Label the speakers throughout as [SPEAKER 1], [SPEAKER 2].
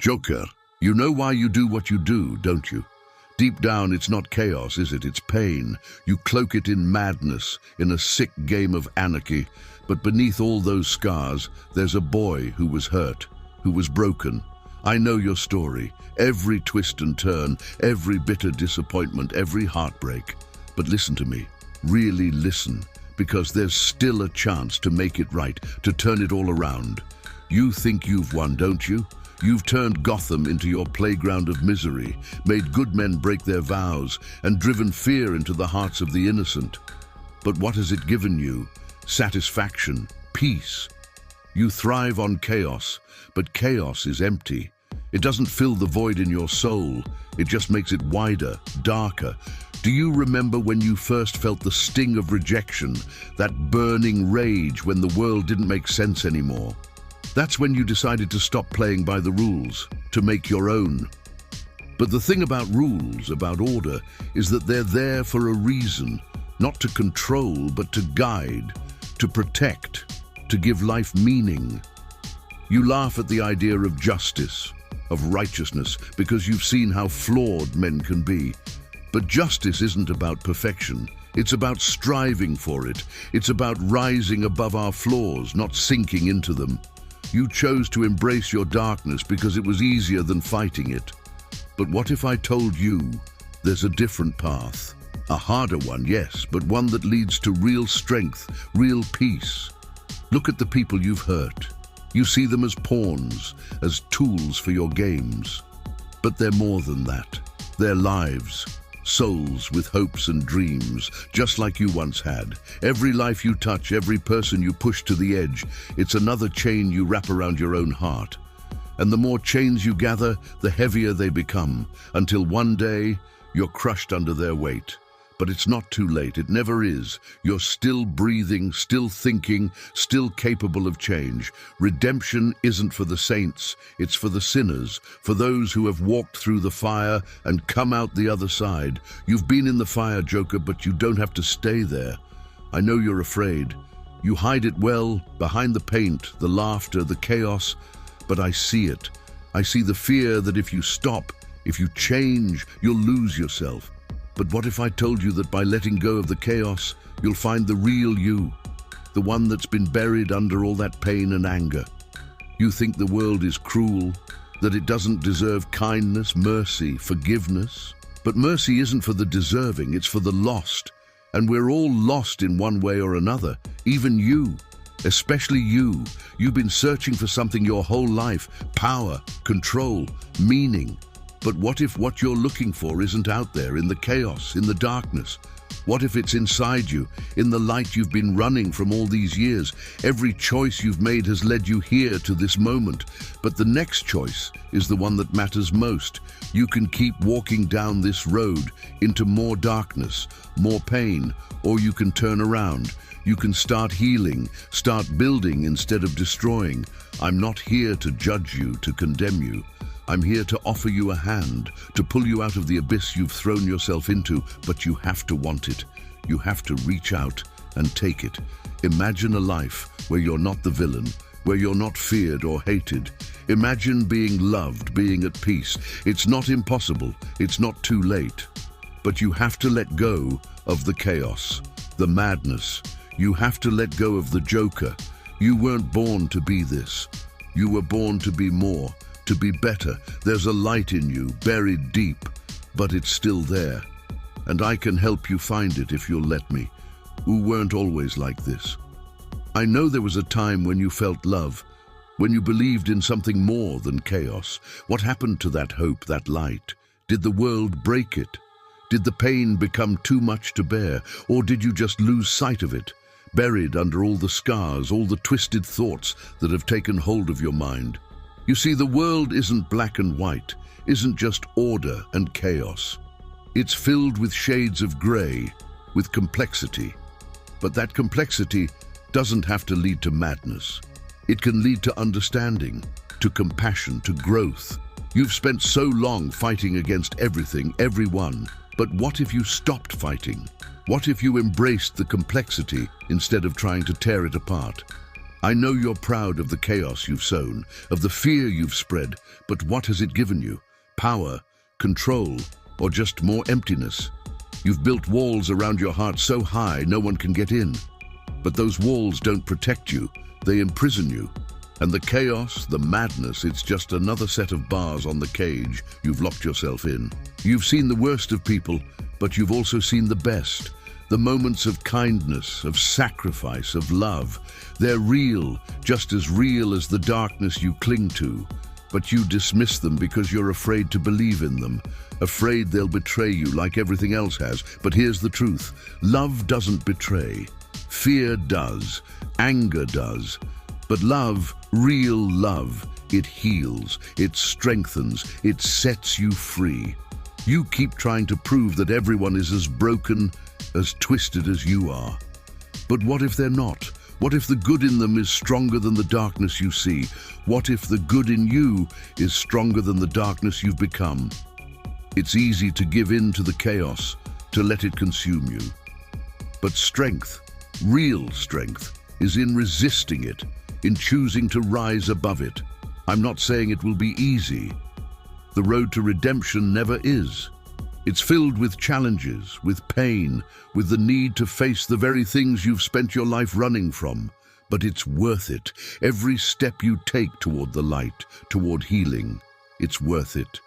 [SPEAKER 1] Joker, you know why you do what you do, don't you? Deep down, it's not chaos, is it? It's pain. You cloak it in madness, in a sick game of anarchy. But beneath all those scars, there's a boy who was hurt, who was broken. I know your story, every twist and turn, every bitter disappointment, every heartbreak. But listen to me, really listen, because there's still a chance to make it right, to turn it all around. You think you've won, don't you? You've turned Gotham into your playground of misery, made good men break their vows, and driven fear into the hearts of the innocent. But what has it given you? Satisfaction, peace. You thrive on chaos, but chaos is empty. It doesn't fill the void in your soul. It just makes it wider, darker. Do you remember when you first felt the sting of rejection, that burning rage when the world didn't make sense anymore? That's when you decided to stop playing by the rules, to make your own. But the thing about rules, about order, is that they're there for a reason, not to control, but to guide, to protect, to give life meaning. You laugh at the idea of justice, of righteousness, because you've seen how flawed men can be. But justice isn't about perfection. It's about striving for it. It's about rising above our flaws, not sinking into them. You chose to embrace your darkness because it was easier than fighting it. But what if I told you there's a different path? A harder one, yes, but one that leads to real strength, real peace. Look at the people you've hurt. You see them as pawns, as tools for your games. But they're more than that. They're lives. Souls with hopes and dreams, just like you once had. Every life you touch, every person you push to the edge, it's another chain you wrap around your own heart. And the more chains you gather, the heavier they become, until one day you're crushed under their weight. But it's not too late, it never is. You're still breathing, still thinking, still capable of change. Redemption isn't for the saints, it's for the sinners, for those who have walked through the fire and come out the other side. You've been in the fire, Joker, but you don't have to stay there. I know you're afraid. You hide it well, behind the paint, the laughter, the chaos, but I see it. I see the fear that if you stop, if you change, you'll lose yourself. But what if I told you that by letting go of the chaos, you'll find the real you, the one that's been buried under all that pain and anger? You think the world is cruel, that it doesn't deserve kindness, mercy, forgiveness? But mercy isn't for the deserving, it's for the lost. And we're all lost in one way or another, even you, especially you. You've been searching for something your whole life, power, control, meaning. But what if what you're looking for isn't out there, in the chaos, in the darkness? What if it's inside you, in the light you've been running from all these years? Every choice you've made has led you here to this moment. But the next choice is the one that matters most. You can keep walking down this road into more darkness, more pain, or you can turn around. You can start healing, start building instead of destroying. I'm not here to judge you, to condemn you. I'm here to offer you a hand, to pull you out of the abyss you've thrown yourself into, but you have to want it. You have to reach out and take it. Imagine a life where you're not the villain, where you're not feared or hated. Imagine being loved, being at peace. It's not impossible, it's not too late. But you have to let go of the chaos, the madness. You have to let go of the Joker. You weren't born to be this. You were born to be more. To be better. There's a light in you, buried deep, but it's still there. And I can help you find it if you'll let me. You weren't always like this. I know there was a time when you felt love, when you believed in something more than chaos. What happened to that hope, that light? Did the world break it? Did the pain become too much to bear? Or did you just lose sight of it, buried under all the scars, all the twisted thoughts that have taken hold of your mind? You see, the world isn't black and white, isn't just order and chaos. It's filled with shades of gray, with complexity. But that complexity doesn't have to lead to madness. It can lead to understanding, to compassion, to growth. You've spent so long fighting against everything, everyone. But what if you stopped fighting? What if you embraced the complexity instead of trying to tear it apart? I know you're proud of the chaos you've sown, of the fear you've spread, but what has it given you? Power, control, or just more emptiness? You've built walls around your heart so high no one can get in. But those walls don't protect you, they imprison you. And the chaos, the madness, it's just another set of bars on the cage you've locked yourself in. You've seen the worst of people, but you've also seen the best. The moments of kindness, of sacrifice, of love. They're real, just as real as the darkness you cling to. But you dismiss them because you're afraid to believe in them, afraid they'll betray you like everything else has. But here's the truth. Love doesn't betray. Fear does. Anger does. But love, real love, it heals, it strengthens, it sets you free. You keep trying to prove that everyone is as broken, as twisted as you are. But what if they're not? What if the good in them is stronger than the darkness you see? What if the good in you is stronger than the darkness you've become? It's easy to give in to the chaos, to let it consume you. But strength, real strength, is in resisting it, in choosing to rise above it. I'm not saying it will be easy. The road to redemption never is. It's filled with challenges, with pain, with the need to face the very things you've spent your life running from. But it's worth it. Every step you take toward the light, toward healing, it's worth it.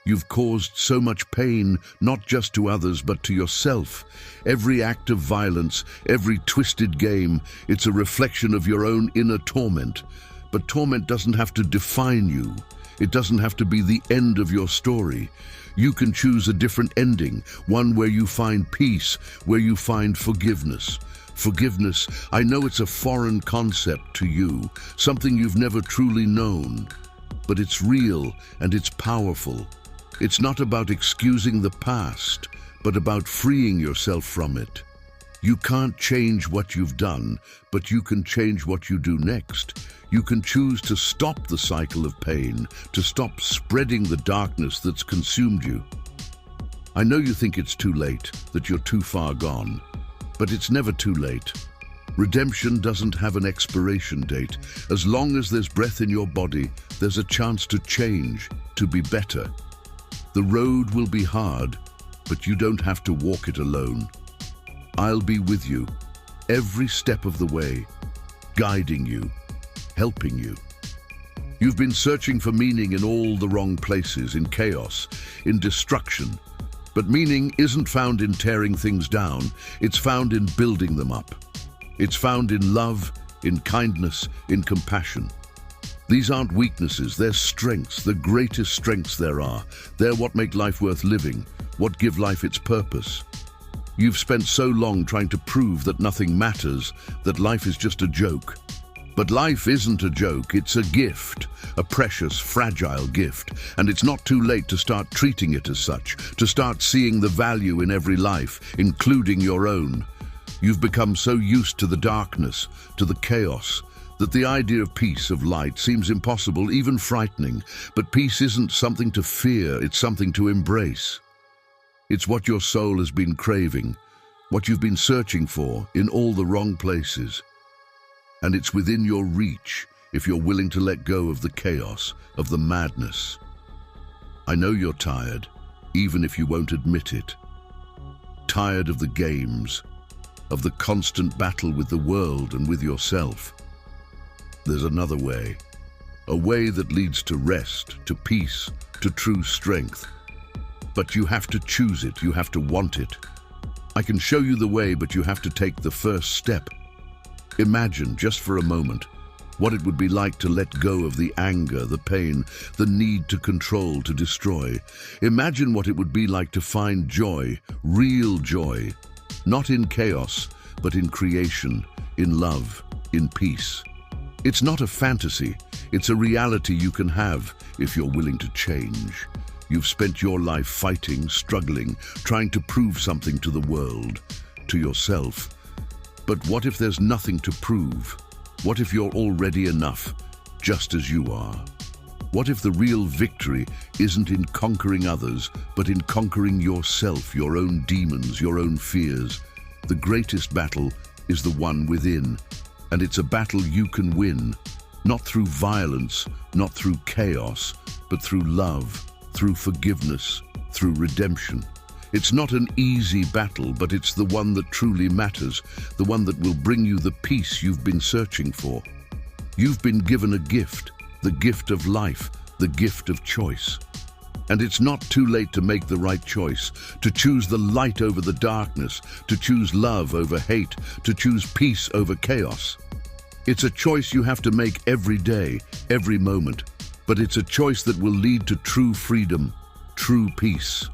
[SPEAKER 1] You've caused so much pain, not just to others, but to yourself. Every act of violence, every twisted game, it's a reflection of your own inner torment. But torment doesn't have to define you. It doesn't have to be the end of your story. You can choose a different ending, one where you find peace, where you find forgiveness. Forgiveness, I know it's a foreign concept to you, something you've never truly known. But it's real and it's powerful. It's not about excusing the past, but about freeing yourself from it. You can't change what you've done, but you can change what you do next. You can choose to stop the cycle of pain, to stop spreading the darkness that's consumed you. I know you think it's too late, that you're too far gone, but it's never too late. Redemption doesn't have an expiration date. As long as there's breath in your body, there's a chance to change, to be better. The road will be hard, but you don't have to walk it alone. I'll be with you, every step of the way, guiding you, helping you. You've been searching for meaning in all the wrong places, in chaos, in destruction. But meaning isn't found in tearing things down, it's found in building them up. It's found in love, in kindness, in compassion. These aren't weaknesses, they're strengths, the greatest strengths there are. They're what make life worth living, what give life its purpose. You've spent so long trying to prove that nothing matters, that life is just a joke. But life isn't a joke, it's a gift, a precious, fragile gift. And it's not too late to start treating it as such, to start seeing the value in every life, including your own. You've become so used to the darkness, to the chaos, that the idea of peace, of light, seems impossible, even frightening. But peace isn't something to fear, it's something to embrace. It's what your soul has been craving, what you've been searching for in all the wrong places. And it's within your reach if you're willing to let go of the chaos, of the madness. I know you're tired, even if you won't admit it. Tired of the games, of the constant battle with the world and with yourself. There's another way, a way that leads to rest, to peace, to true strength. But you have to choose it, you have to want it. I can show you the way, but you have to take the first step. Imagine, just for a moment, what it would be like to let go of the anger, the pain, the need to control, to destroy. Imagine what it would be like to find joy, real joy, not in chaos, but in creation, in love, in peace. It's not a fantasy, it's a reality you can have if you're willing to change. You've spent your life fighting, struggling, trying to prove something to the world, to yourself. But what if there's nothing to prove? What if you're already enough, just as you are? What if the real victory isn't in conquering others, but in conquering yourself, your own demons, your own fears? The greatest battle is the one within. And it's a battle you can win, not through violence, not through chaos, but through love, through forgiveness, through redemption. It's not an easy battle, but it's the one that truly matters, the one that will bring you the peace you've been searching for. You've been given a gift, the gift of life, the gift of choice. And it's not too late to make the right choice, to choose the light over the darkness, to choose love over hate, to choose peace over chaos. It's a choice you have to make every day, every moment, but it's a choice that will lead to true freedom, true peace.